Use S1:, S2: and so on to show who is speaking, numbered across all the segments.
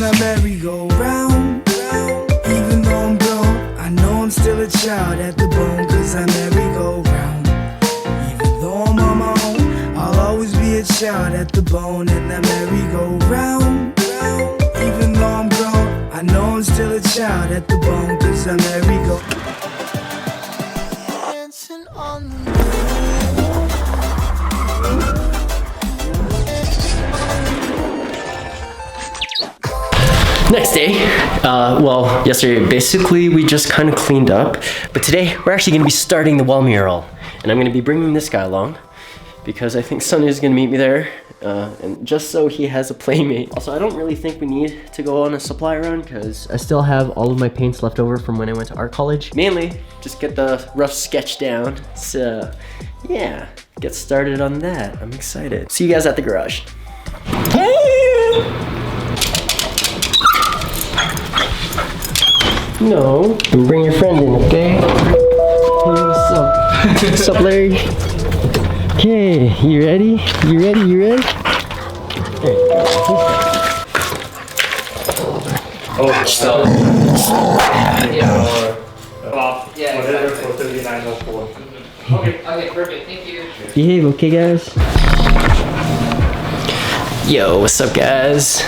S1: the merry-go-round. Even though I'm grown, I know I'm still a child at the bone, cause I merry-go-round. Even though I'm on my own, I'll always be a child at the bone in the merry-go-round. Even though I'm grown, I know I'm still a child at the bone, cause I merry-go. Dancing on the
S2: Next day, well, yesterday basically we just kind of cleaned up, but today we're actually gonna be starting the wall mural, and I'm gonna be bringing this guy along because I think Sonny is gonna meet me there, and just so he has a playmate. Also, I don't really think we need to go on a supply run because I still have all of my paints left over from when I went to art college. Mainly, just get the rough sketch down. So, yeah, get started on that. I'm excited. See you guys at the garage. No, bring your friend in, okay? Hey, what's up? What's up, Larry? Okay, you ready? You ready? You ready? There you go.
S3: Oh, so
S4: yeah,
S3: whatever
S4: exactly.
S3: for 3904.
S4: Okay, perfect. Thank you.
S2: Behave, okay, guys? Yo, what's up, guys?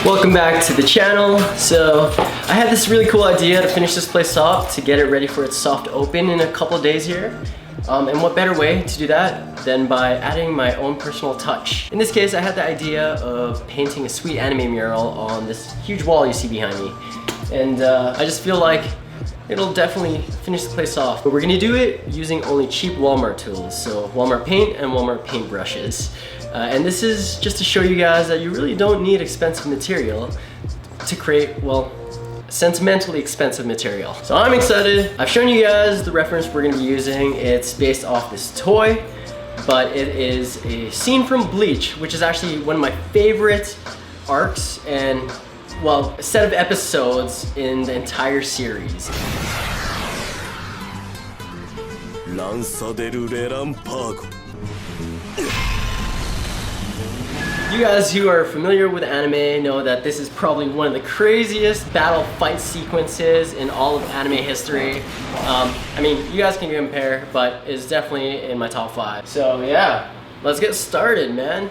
S2: Welcome back to the channel. So I had this really cool idea to finish this place off, to get it ready for its soft open in a couple days here. And what better way to do that than by adding my own personal touch. In this case, I had the idea of painting a sweet anime mural on this huge wall you see behind me. And I just feel like it'll definitely finish the place off. But we're gonna do it using only cheap Walmart tools. So Walmart paint and Walmart paint brushes. And this is just to show you guys that you really don't need expensive material to create, well, sentimentally expensive material. So I'm excited. I've shown you guys the reference we're gonna be using. It's based off this toy, but it is a scene from BLEACH, which is actually one of my favorite arcs and, well, a set of episodes in the entire series. You guys who are familiar with anime know that this is probably one of the craziest battle fight sequences in all of anime history. I mean, you guys can compare, but it's definitely in my top 5. So yeah, let's get started, man.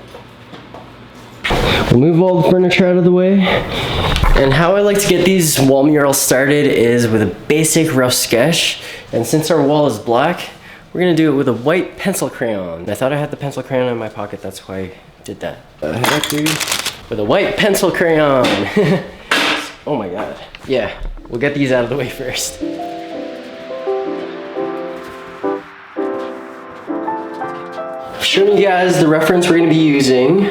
S2: We'll move all the furniture out of the way. And how I like to get these wall murals started is with a basic rough sketch. And since our wall is black, we're gonna do it with a white pencil crayon. I thought I had the pencil crayon in my pocket, that's why I did that. With a white pencil crayon. Oh my god. Yeah, we'll get these out of the way first. I've shown you guys the reference we're gonna be using,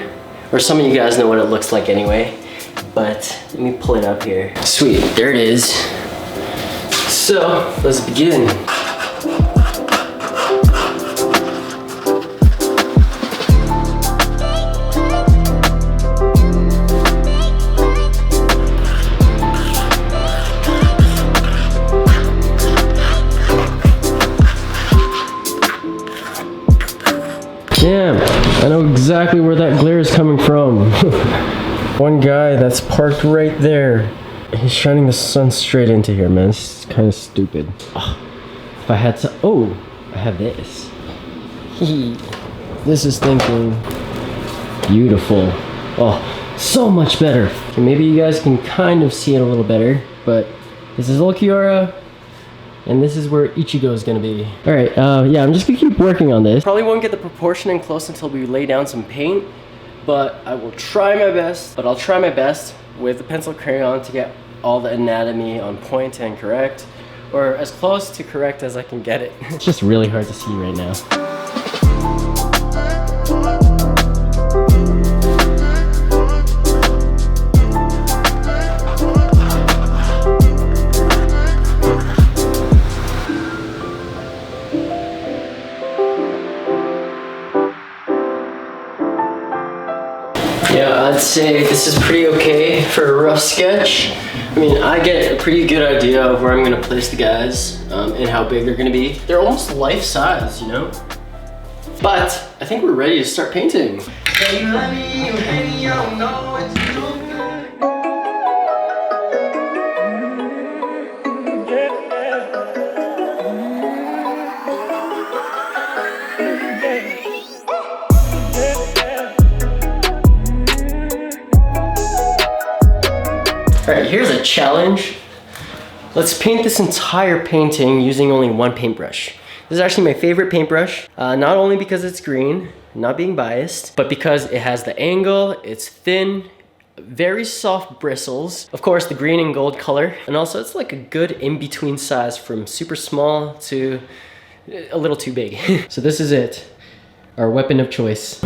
S2: or some of you guys know what it looks like anyway, but let me pull it up here. Sweet, there it is. So, let's begin. Damn, I know exactly where that glare is coming from. One guy that's parked right there. He's shining the sun straight into here, man. It's kind of stupid. Oh, if I had to, oh, I have this. This is thinking. Beautiful. Oh, so much better. Okay, maybe you guys can kind of see it a little better, but this is ulquiorra. And this is where ichigo is gonna be. All right, yeah, I'm just gonna keep working on this. Probably won't get the proportion in close until we lay down some paint, but I will try my best. But I'll try my best with the pencil crayon to get all the anatomy on point and correct, or as close to correct as I can get it. It's just really hard to see right now. Yeah, I'd say this is pretty okay for a rough sketch. I mean, I get a pretty good idea of where I'm gonna place the guys and how big they're gonna be. They're almost life size, you know? But I think we're ready to start painting. challenge. Let's paint this entire painting using only one paintbrush. This is actually my favorite paintbrush, not only because it's green, not being biased, but because it has the angle, it's thin, very soft bristles. Of course, the green and gold color, and also it's like a good in-between size from super small to a little too big. So this is it, our weapon of choice.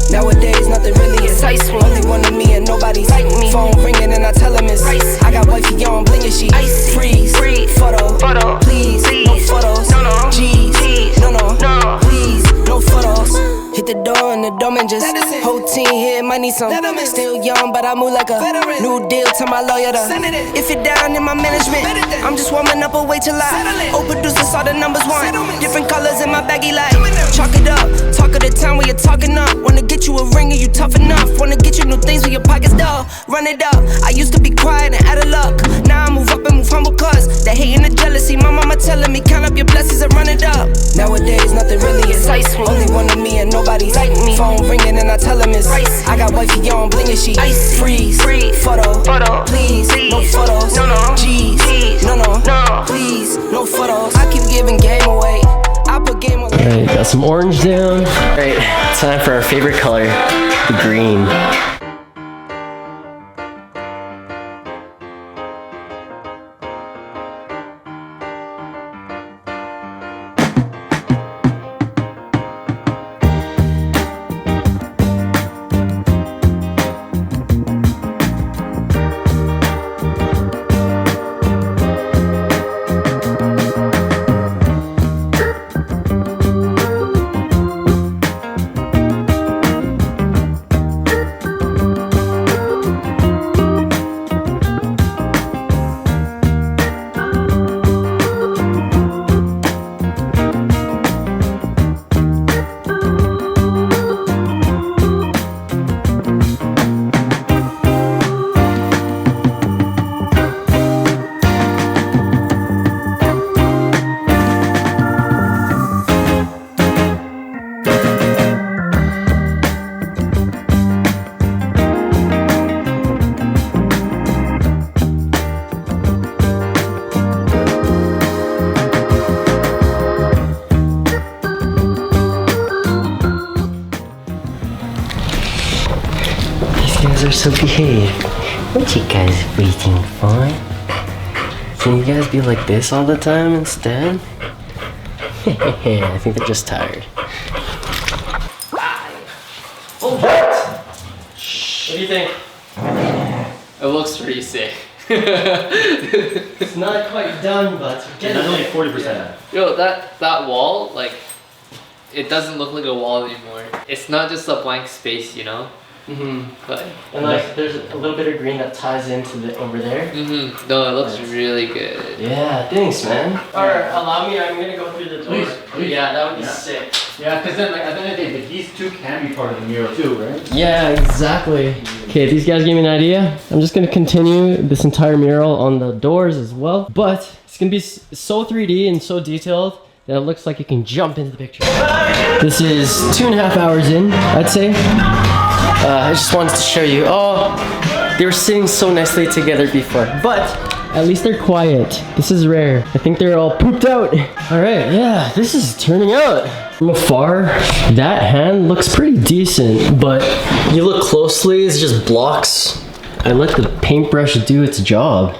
S1: Nowadays, nothing really excites me. Only one of me and nobody's like me. Phone ringing and I tell him it's ice. I got wifey on blingy, she icy. Freeze, photo, please, no photos. G's, no, please, no photos. Hit the door and the doorman just whole team here might need some. Still young, but I move like a new deal to my lawyer. If it down in my management, I'm just warming up, wait till I producer saw the numbers one. Different colors in my baggy light. Chalk it up, talk of the town where you're talking up. Wanna get you a ring and you tough enough. Wanna get you new things with your pockets dull. Run it up. I used to be quiet and out of luck. Now I move up and move humble cause the hate and the jealousy. My mama telling me count up your blessings and run it up. Nowadays nothing really excites me. Only one of me and nobody's like me. Phone ringing and I tell him it's ice. I got wifey on blingy, she freeze, photo, please, no photos. G's, no, please, no photos. I keep giving game away. I put game away.
S2: Alright, got some orange down. Alright, time for our favorite color, the green. Are so behaved. What you guys waiting for? Can you guys be like this all the time instead? I think they're just tired. Oh, what? What do you think?
S4: It looks pretty sick.
S2: It's not quite done, but
S3: It's only 40%.
S4: Yo, that wall, like, it doesn't look like a wall anymore. It's not just a blank space, you know? But
S2: And like, there's a little bit of green that ties into the over there.
S4: no, it looks really good.
S2: Yeah, thanks, man. Alright, allow me. I'm gonna go through the door.
S3: Please.
S2: Yeah, that would be sick.
S3: Yeah, because then like at the end of the day, these two can be part of the mural too, right?
S2: Yeah, exactly. Okay, these guys gave me an idea. I'm just gonna continue this entire mural on the doors as well, but it's gonna be so 3D and so detailed that it looks like you can jump into the picture. This is 2.5 hours in, I'd say. I just wanted to show you. Oh, they were sitting so nicely together before, but at least they're quiet. This is rare. I think they're all pooped out. All right, yeah, this is turning out. From afar, that hand looks pretty decent, but you look closely, it's just blocks. I let the paintbrush do its job.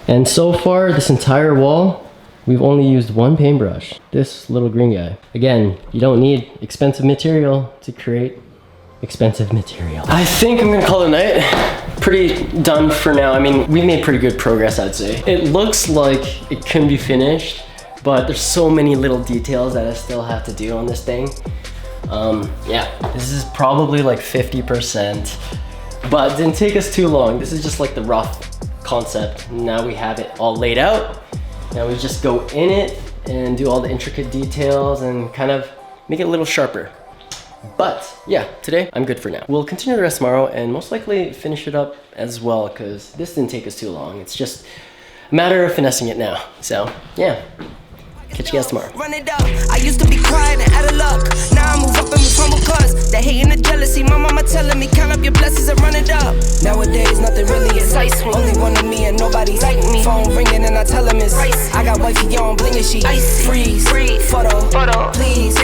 S2: And so far, this entire wall, we've only used one paintbrush. This little green guy. Again, you don't need expensive material to create expensive material. I think I'm gonna call it a night. Pretty done for now. I mean, we made pretty good progress, I'd say. It looks like it couldn't be finished, but there's so many little details that I still have to do on this thing. Yeah, this is probably like 50%, but it didn't take us too long. This is just like the rough concept. Now we have it all laid out. Now we just go in it and do all the intricate details and kind of make it a little sharper. But yeah, today I'm good for now. We'll continue the rest tomorrow and most likely finish it up as well because this didn't take us too long. It's just a matter of finessing it now. So yeah, catch you guys tomorrow.
S5: Run it up. I used to be quiet and out of luck. Now I move up and move humble cause the hate and the jealousy. My mama telling me count up your blessings and run it up. Nowadays nothing really excites me. Only one of me and nobody's like me. Phone ringing and I tell him it's I got wifey on bling and she freeze. Photo. Please.